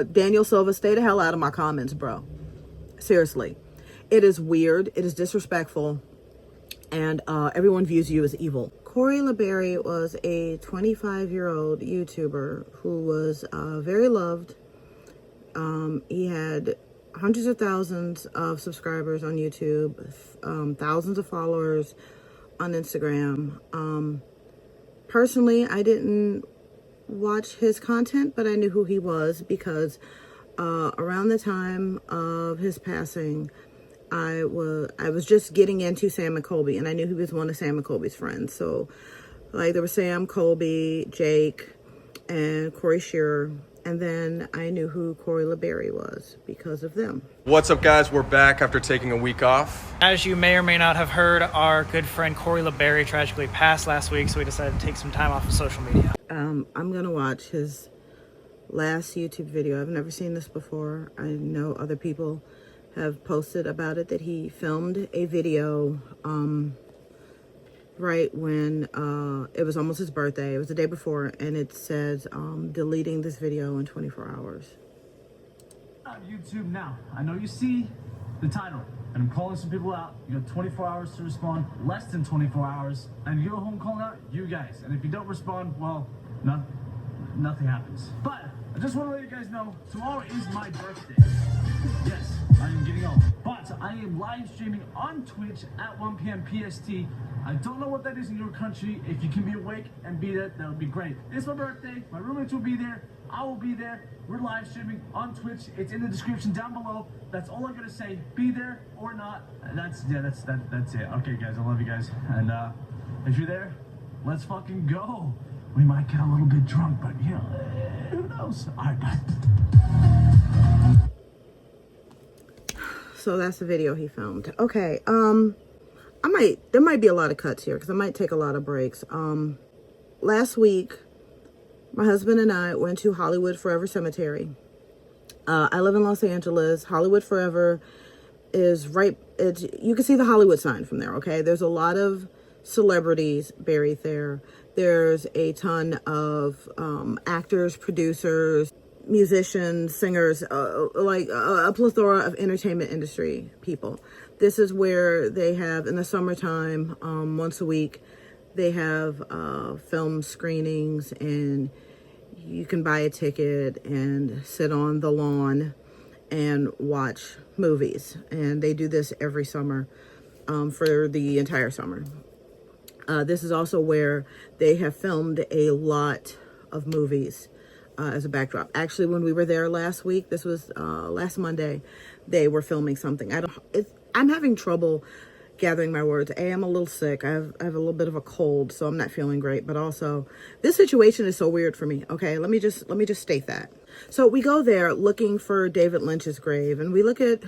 Daniel Silva, stay the hell out of my comments, bro. Seriously. It is weird. It is disrespectful. And everyone views you as evil. Corey LaBarrie was a 25-year-old YouTuber who was very loved. He had hundreds of thousands of subscribers on YouTube, thousands of followers on Instagram. Personally, I didn't watch his content, but I knew who he was because around the time of his passing, I was just getting into Sam and Colby, and I knew he was one of Sam and Colby's friends. So, like, there was Sam, Colby, Jake, and Corey Shearer, and then I knew who Corey LaBarrie was because of them. What's up, guys? We're back after taking a week off. As you may or may not have heard, our good friend Corey LaBarrie tragically passed last week, so we decided to take some time off of social media. I'm gonna watch his last YouTube video. I've never seen this before. I know other people have posted about it, that he filmed a video right when it was almost his birthday. It was the day before, and it says deleting this video in 24 hours. YouTube now. I know you see the title, and I'm calling some people out. You got 24 hours to respond, less than 24 hours, and you go home calling out you guys. And if you don't respond, well, nothing happens. But I just want to let you guys know, tomorrow is my birthday. Yes, I am getting old. But I am live streaming on Twitch at 1 p.m. PST. I don't know what that is in your country. If you can be awake and be there, that would be great. It's my birthday. My roommates will be there. I will be there. We're live streaming on Twitch. It's in the description down below. That's all I'm gonna say. Be there or not. That's it. Okay, guys, I love you guys. And if you're there, let's fucking go. We might get a little bit drunk, but you know, who knows? All right, bye. So that's the video he filmed. Okay, there might be a lot of cuts here because I might take a lot of breaks. Last week, my husband and I went to Hollywood Forever Cemetery. I live in Los Angeles. Hollywood Forever is right, you can see the Hollywood sign from there, okay? There's a lot of celebrities buried there. There's a ton of actors, producers, musicians, singers, like a plethora of entertainment industry people. This is where they have, in the summertime, once a week, they have film screenings, and you can buy a ticket and sit on the lawn and watch movies. And they do this every summer for the entire summer. This is also where they have filmed a lot of movies as a backdrop. Actually, when we were there last week, this was last Monday, they were filming something. I'm having trouble gathering my words. I'm a little sick. I have a little bit of a cold, so I'm not feeling great. But also, this situation is so weird for me. Okay, let me just state that. So we go there looking for David Lynch's grave, and we look at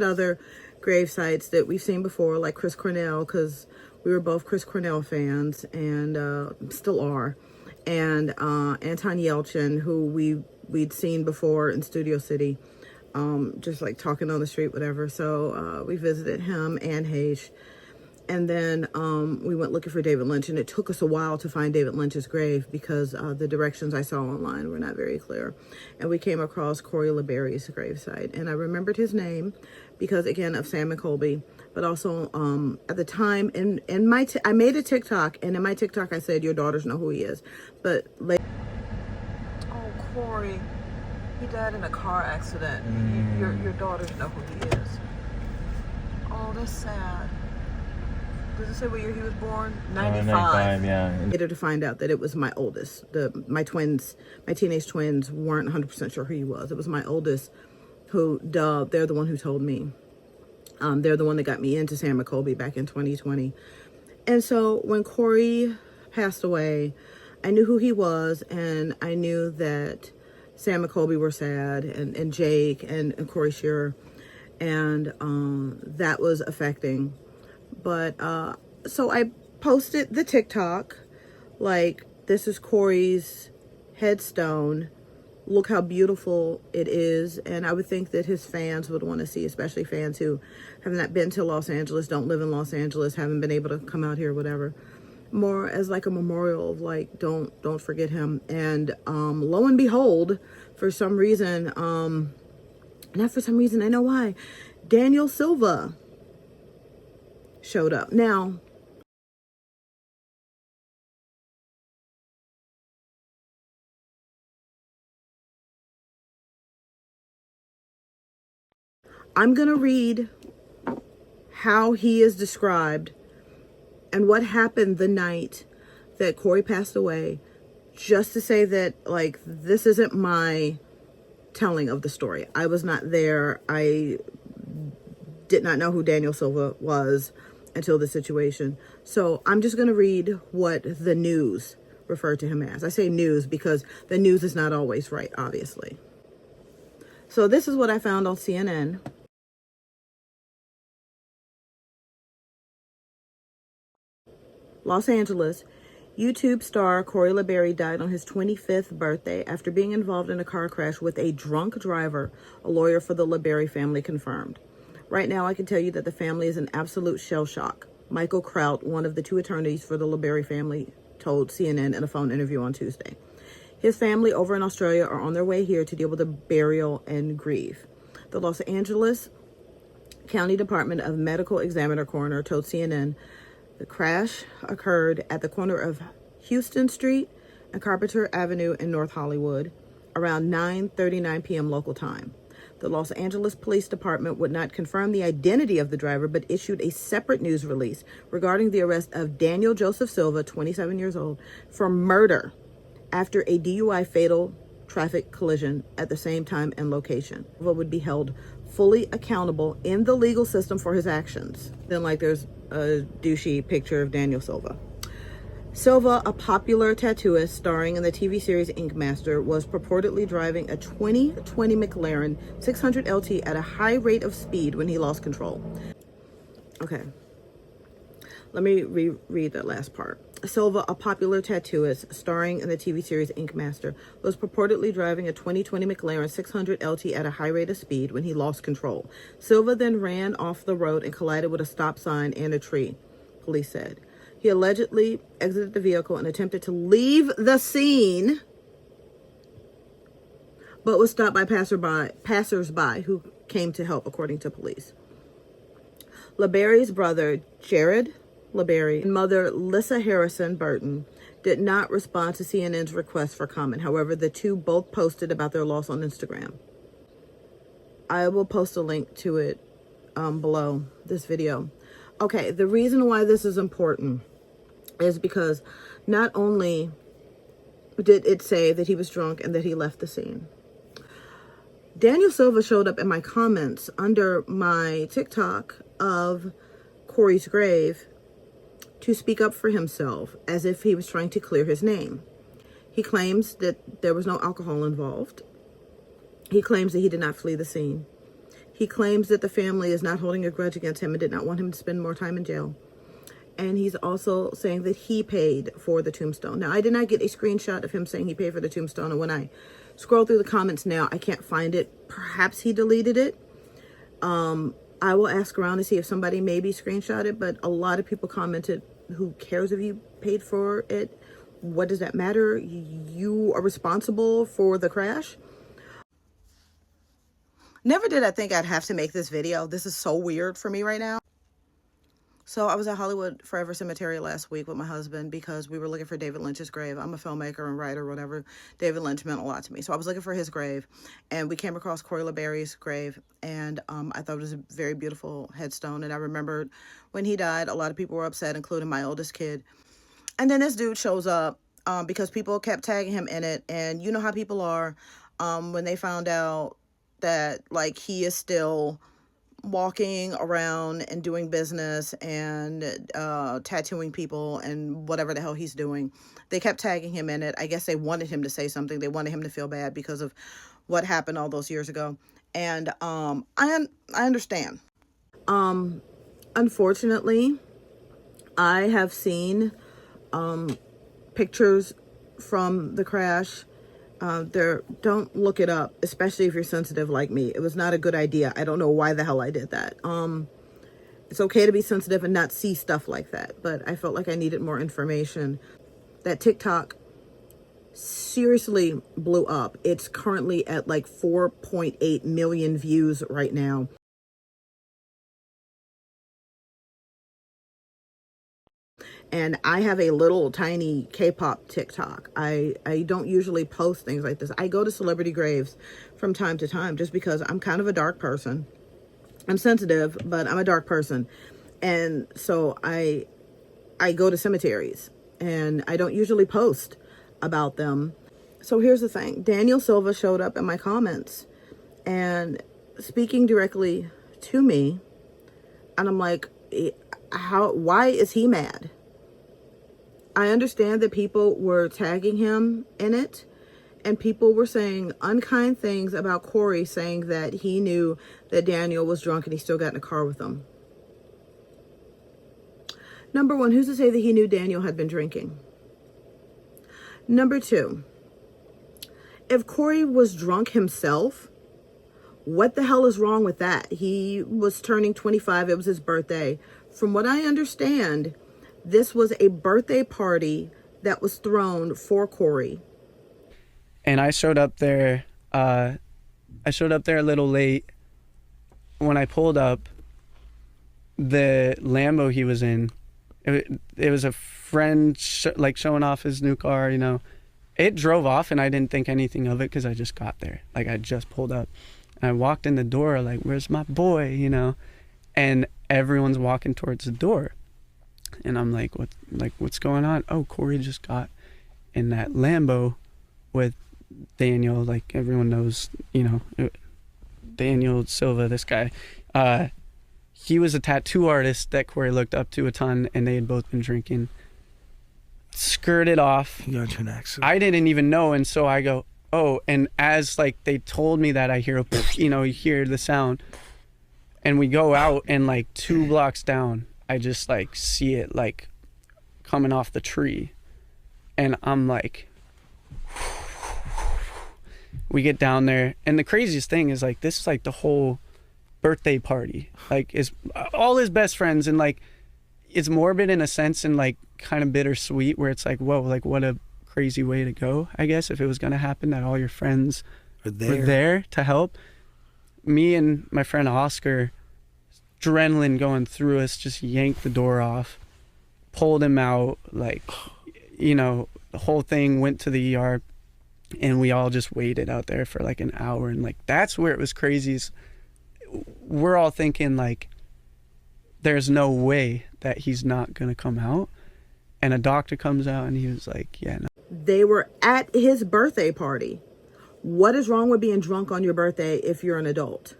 other grave sites that we've seen before, like Chris Cornell, because we were both Chris Cornell fans and still are, and Anton Yelchin, who we'd seen before in Studio City. Just like talking on the street, whatever. So we visited him and Haish. And then we went looking for David Lynch, and it took us a while to find David Lynch's grave because the directions I saw online were not very clear. And we came across Corey LaBarrie's gravesite. And I remembered his name because, again, of Sam and Colby. But also, at the time, I made a TikTok, and in my TikTok I said, your daughters know who he is. But later... Oh, Corey. He died in a car accident. Your daughters know who he is. Oh, that's sad. Does it say what year he was born? 95. 95, yeah. Later to find out that it was my oldest. My teenage twins weren't 100% sure who he was. It was my oldest who dubbed. They're the one who told me. They're the one that got me into Sam and Colby back in 2020. And so when Corey passed away, I knew who he was, and I knew that Sam and Colby were sad, and Jake and Corey Shearer, and that was affecting. But so I posted the TikTok, like, this is Corey's headstone. Look how beautiful it is. And I would think that his fans would want to see, especially fans who have not been to Los Angeles, don't live in Los Angeles, haven't been able to come out here, whatever. More as like a memorial of, like, don't forget him. And lo and behold, for some reason, not for some reason, I know why, Daniel Silva showed up. Now, I'm going to read how he is described and what happened the night that Corey passed away, just to say that, like, this isn't my telling of the story. I was not there. I did not know who Daniel Silva was until the situation. So I'm just going to read what the news referred to him as. I say news because the news is not always right, obviously. So this is what I found on CNN. Los Angeles. YouTube star Corey LaBarrie died on his 25th birthday after being involved in a car crash with a drunk driver, a lawyer for the LaBarrie family confirmed. Right now, I can tell you that the family is in absolute shell shock. Michael Kraut, one of the two attorneys for the LaBarrie family, told CNN in a phone interview on Tuesday. His family over in Australia are on their way here to deal with the burial and grief. The Los Angeles County Department of Medical Examiner coroner told CNN the crash occurred at the corner of Houston Street and Carpenter Avenue in North Hollywood around 9:39 p.m. local time. The Los Angeles Police Department would not confirm the identity of the driver, but issued a separate news release regarding the arrest of Daniel Joseph Silva, 27 years old, for murder after a DUI fatal traffic collision at the same time and location. Silva would be held fully accountable in the legal system for his actions. Then, like, there's a douchey picture of Daniel Silva. Silva, a popular tattooist starring in the TV series Ink Master, was purportedly driving a 2020 McLaren 600 LT at a high rate of speed when he lost control. Okay, let me reread that last part. Silva, a popular tattooist starring in the TV series Ink Master, was purportedly driving a 2020 McLaren 600 LT at a high rate of speed when he lost control. Silva then ran off the road and collided with a stop sign and a tree, police said. He allegedly exited the vehicle and attempted to leave the scene, but was stopped by passersby who came to help, according to police. LaBarrie's brother, Jared LaBarrie, and mother Lissa Harrison Burton did not respond to CNN's request for comment. However, the two both posted about their loss on Instagram. I will post a link to it below this video. Okay, the reason why this is important is because not only did it say that he was drunk and that he left the scene, Daniel Silva showed up in my comments under my TikTok of Corey's grave to speak up for himself, as if he was trying to clear his name. He claims that there was no alcohol involved. He claims that he did not flee the scene. He claims that the family is not holding a grudge against him and did not want him to spend more time in jail. And he's also saying that he paid for the tombstone. Now, I did not get a screenshot of him saying he paid for the tombstone, and when I scroll through the comments now, I can't find it. Perhaps he deleted it. I will ask around to see if somebody maybe screenshot it, but a lot of people commented, who cares if you paid for it? What does that matter? You are responsible for the crash. Never did I think I'd have to make this video. This is so weird for me right now. So I was at Hollywood Forever Cemetery last week with my husband because we were looking for David Lynch's grave. I'm a filmmaker and writer, whatever. David Lynch meant a lot to me. So I was looking for his grave, and we came across Corey LaBarrie's grave, and I thought it was a very beautiful headstone. And I remembered when he died, a lot of people were upset, including my oldest kid. And then this dude shows up because people kept tagging him in it. And you know how people are when they found out that, like, he is still walking around and doing business and tattooing people and whatever the hell he's doing. They kept tagging him in it. I guess they wanted him to say something. They wanted him to feel bad because of what happened all those years ago. And I understand. Unfortunately, I have seen pictures from the crash. Don't look it up, especially if you're sensitive like me. It was not a good idea. I don't know why the hell I did that. It's okay to be sensitive and not see stuff like that, but I felt like I needed more information. That TikTok seriously blew up. It's currently at like 4.8 million views right now. And I have a little tiny K-pop TikTok. I don't usually post things like this. I go to celebrity graves from time to time just because I'm kind of a dark person. I'm sensitive, but I'm a dark person. And so I go to cemeteries and I don't usually post about them. So here's the thing. Daniel Silva showed up in my comments and speaking directly to me. And I'm like, why is he mad? I understand that people were tagging him in it and people were saying unkind things about Corey, saying that he knew that Daniel was drunk and he still got in a car with him. Number one, who's to say that he knew Daniel had been drinking? Number two, if Corey was drunk himself, what the hell is wrong with that? He was turning 25. It was his birthday. From what I understand, this was a birthday party that was thrown for Corey. And I showed up there. A little late. When I pulled up, the Lambo he was in, it was a friend showing off his new car. You know, it drove off, and I didn't think anything of it because I just got there. Like I just pulled up, and I walked in the door. Like, where's my boy? You know, and everyone's walking towards the door. And I'm like, what's going on? Oh, Corey just got in that Lambo with Daniel. Like everyone knows, you know, Daniel Silva, this guy. He was a tattoo artist that Corey looked up to a ton, and they had both been drinking. Skirted off. You got into an accident. I didn't even know, and so I go, oh, and as like they told me that, I hear, you know, you hear the sound, and we go out, and like 2 blocks down, I just like see it like coming off the tree, and I'm like, we get down there, and the craziest thing is like this is like the whole birthday party, like is all his best friends, and like it's morbid in a sense and like kind of bittersweet where it's like, whoa, like what a crazy way to go, I guess, if it was gonna happen, that all your friends were there to help. Me and my friend Oscar, adrenaline going through us, just yanked the door off, pulled him out, like, you know, the whole thing, went to the ER, and we all just waited out there for like an hour. And like that's where it was crazy, is we're all thinking like there's no way that he's not gonna come out, and a doctor comes out and he was like, yeah, no. They were at his birthday party. What is wrong with being drunk on your birthday if you're an adult?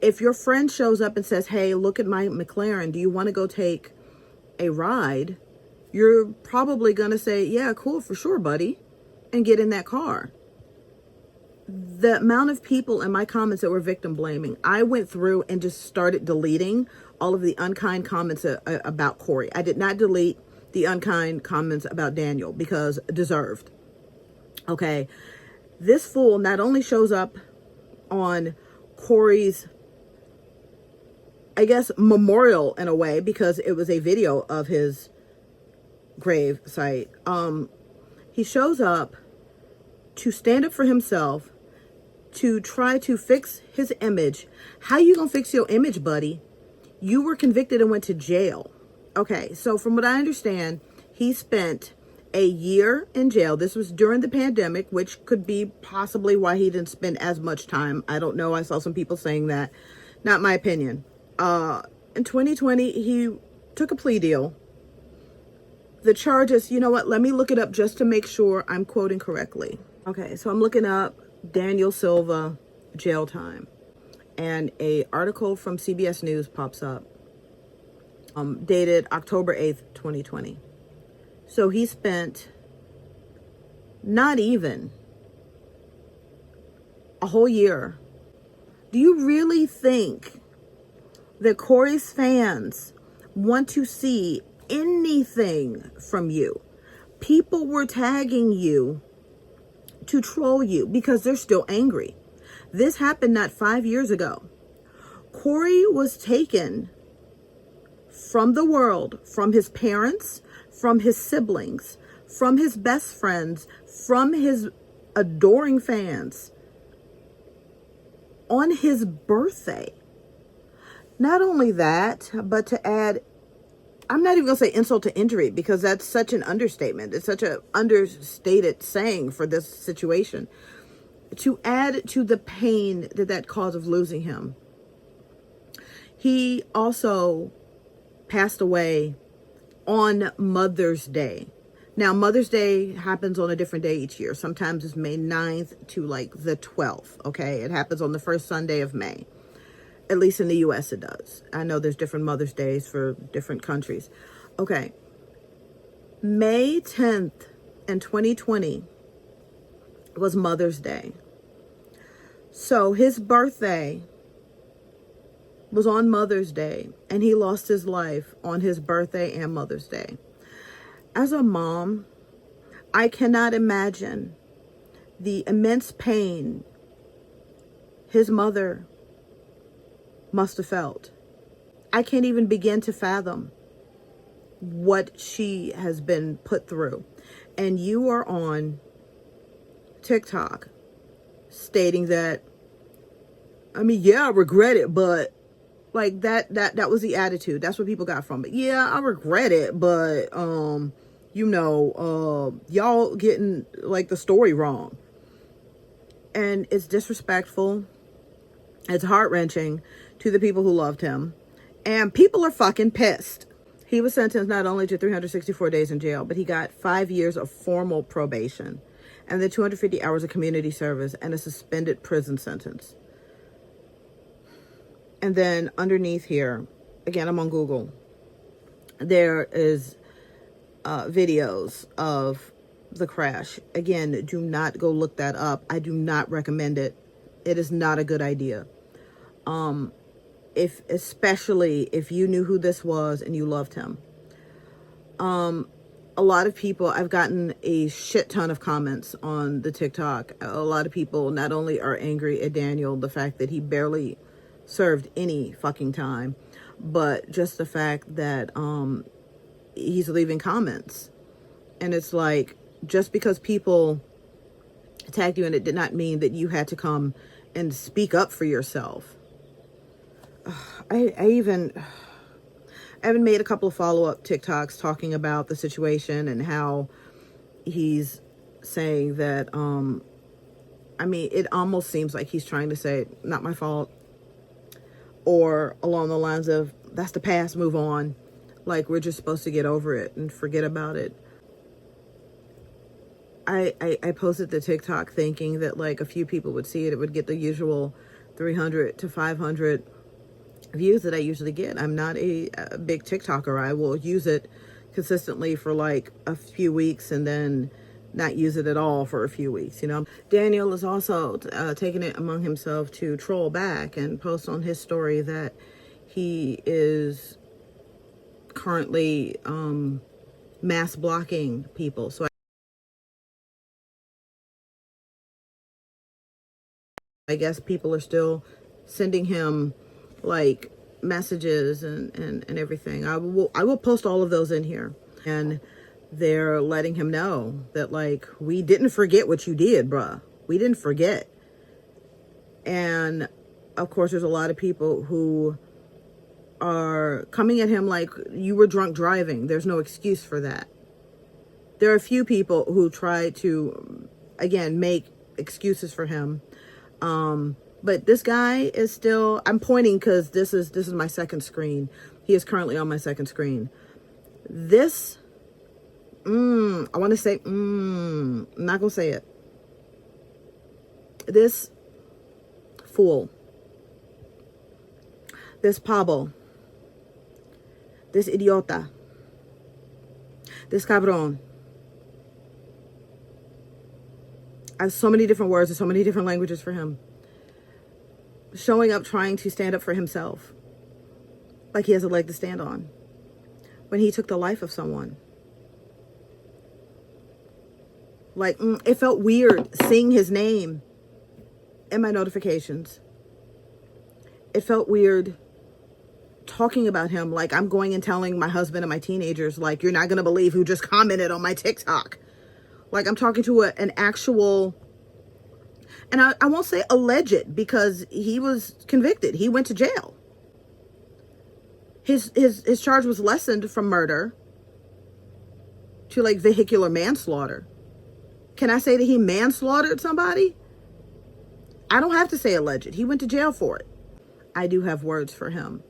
If your friend shows up and says, hey, look at my McLaren, do you want to go take a ride? You're probably going to say, yeah, cool, for sure, buddy, and get in that car. The amount of people in my comments that were victim blaming, I went through and just started deleting all of the unkind comments about Corey. I did not delete the unkind comments about Daniel because deserved. Okay. This fool not only shows up on Corey's, I guess, memorial in a way, because it was a video of his grave site. He shows up to stand up for himself, to try to fix his image. How you gonna fix your image, buddy? You were convicted and went to jail. Okay, so from what I understand, he spent a year in jail. This was during the pandemic, which could be possibly why he didn't spend as much time. I don't know. I saw some people saying that. Not my opinion. In 2020, he took a plea deal. The charges, you know what? Let me look it up just to make sure I'm quoting correctly. Okay, so I'm looking up Daniel Silva jail time. And a article from CBS News pops up. Dated October 8th, 2020. So he spent not even a whole year. Do you really think that Corey's fans want to see anything from you? People were tagging you to troll you because they're still angry. This happened not 5 years ago. Corey was taken from the world, from his parents, from his siblings, from his best friends, from his adoring fans on his birthday. Not only that, but to add, I'm not even going to say insult to injury because that's such an understatement. It's such an understated saying for this situation. To add to the pain that caused of losing him, he also passed away on Mother's Day. Now, Mother's Day happens on a different day each year. Sometimes it's May 9th to like the 12th, okay? It happens on the first Sunday of May. At least in the U.S. it does. I know there's different Mother's Days for different countries. Okay. May 10th in 2020 was Mother's Day. So his birthday was on Mother's Day, and he lost his life on his birthday and Mother's Day. As a mom, I cannot imagine the immense pain his mother must have felt. I can't even begin to fathom what she has been put through. And you are on TikTok stating that, I mean, yeah, I regret it, but like that was the attitude. That's what people got from it. Yeah, I regret it, but y'all getting like the story wrong. And it's disrespectful. It's heart-wrenching to the people who loved him. And people are fucking pissed. He was sentenced not only to 364 days in jail, but he got 5 years of formal probation and then 250 hours of community service and a suspended prison sentence. And then underneath here, again, I'm on Google, there is videos of the crash. Again, do not go look that up. I do not recommend it. It is not a good idea. Especially if you knew who this was and you loved him. A lot of people, I've gotten a shit ton of comments on the TikTok. A lot of people not only are angry at Daniel, the fact that he barely served any fucking time, but just the fact that he's leaving comments. And it's like, just because people attacked you, and it did not mean that you had to come and speak up for yourself. I haven't made a couple of follow-up TikToks talking about the situation and how he's saying that, it almost seems like he's trying to say, not my fault, or along the lines of, that's the past, move on. Like, we're just supposed to get over it and forget about it. I posted the TikTok thinking that like a few people would see it. It would get the usual 300 to 500 views that I usually get. I'm not a big TikToker. I will use it consistently for like a few weeks and then not use it at all for a few weeks, Daniel is also taking it among himself to troll back and post on his story that he is currently mass blocking people. So I guess people are still sending him like messages and everything. I will post all of those in here, and they're letting him know that like, we didn't forget what you did, bruh. We didn't forget. And of course, there's a lot of people who are coming at him like, you were drunk driving. There's no excuse for that. There are a few people who try to, again, make excuses for him. But this guy is still, I'm pointing because this is my second screen. He is currently on my second screen. This, I want to say, I'm not going to say it. This fool, this pavo, this idiota, this cabrón. I have so many different words and so many different languages for him. Showing up trying to stand up for himself. Like he has a leg to stand on. When he took the life of someone. Like, it felt weird seeing his name in my notifications. It felt weird talking about him like I'm going and telling my husband and my teenagers, like, you're not going to believe who just commented on my TikTok. Like, I'm talking to an actual, and I won't say alleged, because he was convicted. He went to jail. His charge was lessened from murder to like vehicular manslaughter. Can I say that he manslaughtered somebody? I don't have to say alleged. He went to jail for it. I do have words for him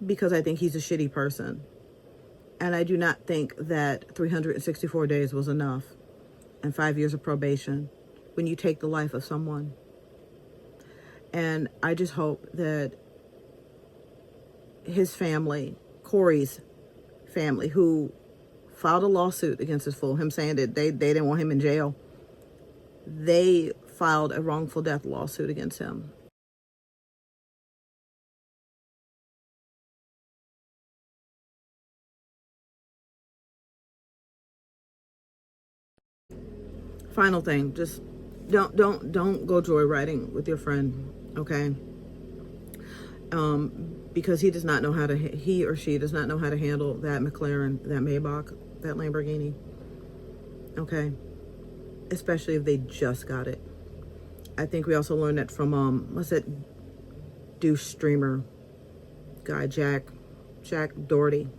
because I think he's a shitty person. And I do not think that 364 days was enough and 5 years of probation when you take the life of someone. And I just hope that his family, Corey's family, who filed a lawsuit against this fool, him saying that they didn't want him in jail, they filed a wrongful death lawsuit against him. Final thing, just don't go joyriding with your friend, okay? Because he or she does not know how to handle that McLaren, that Maybach, that Lamborghini, okay? Especially if they just got it. I think we also learned that from what's that douche streamer guy, Jack Doherty.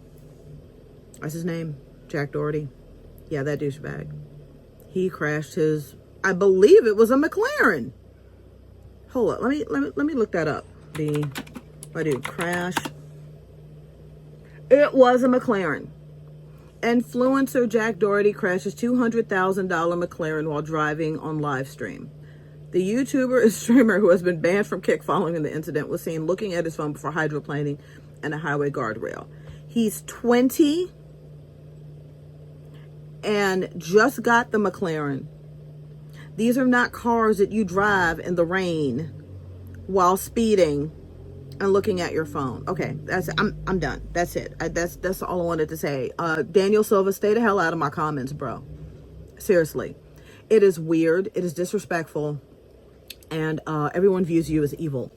That's his name, Jack Doherty. Yeah, that douchebag. He crashed his, I believe it was a McLaren. Hold up, let me look that up. My dude, crash. It was a McLaren. Influencer Jack Doherty crashes $200,000 McLaren while driving on live stream. The YouTuber and streamer who has been banned from Kick following the incident was seen looking at his phone before hydroplaning and a highway guardrail. He's 20 and just got the McLaren. These are not cars that you drive in the rain while speeding and looking at your phone. Okay, I'm done. That's it. That's all I wanted to say. Daniel Silva, stay the hell out of my comments, bro. Seriously. It is weird. It is disrespectful. And everyone views you as evil.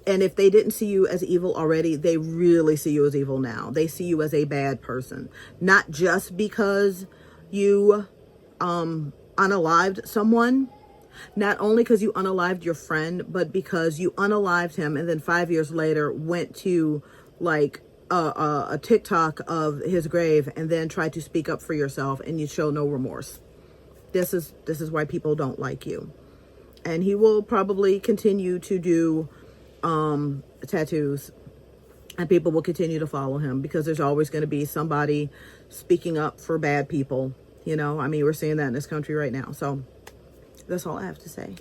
And if they didn't see you as evil already, they really see you as evil now. They see you as a bad person. Not just because you unalived someone. Not only because you unalived your friend, but because you unalived him and then 5 years later went to like a TikTok of his grave and then tried to speak up for yourself and you show no remorse. This is why people don't like you. And he will probably continue to do tattoos, and people will continue to follow him because there's always going to be somebody speaking up for bad people. You know, I mean, we're seeing that in this country right now. So that's all I have to say.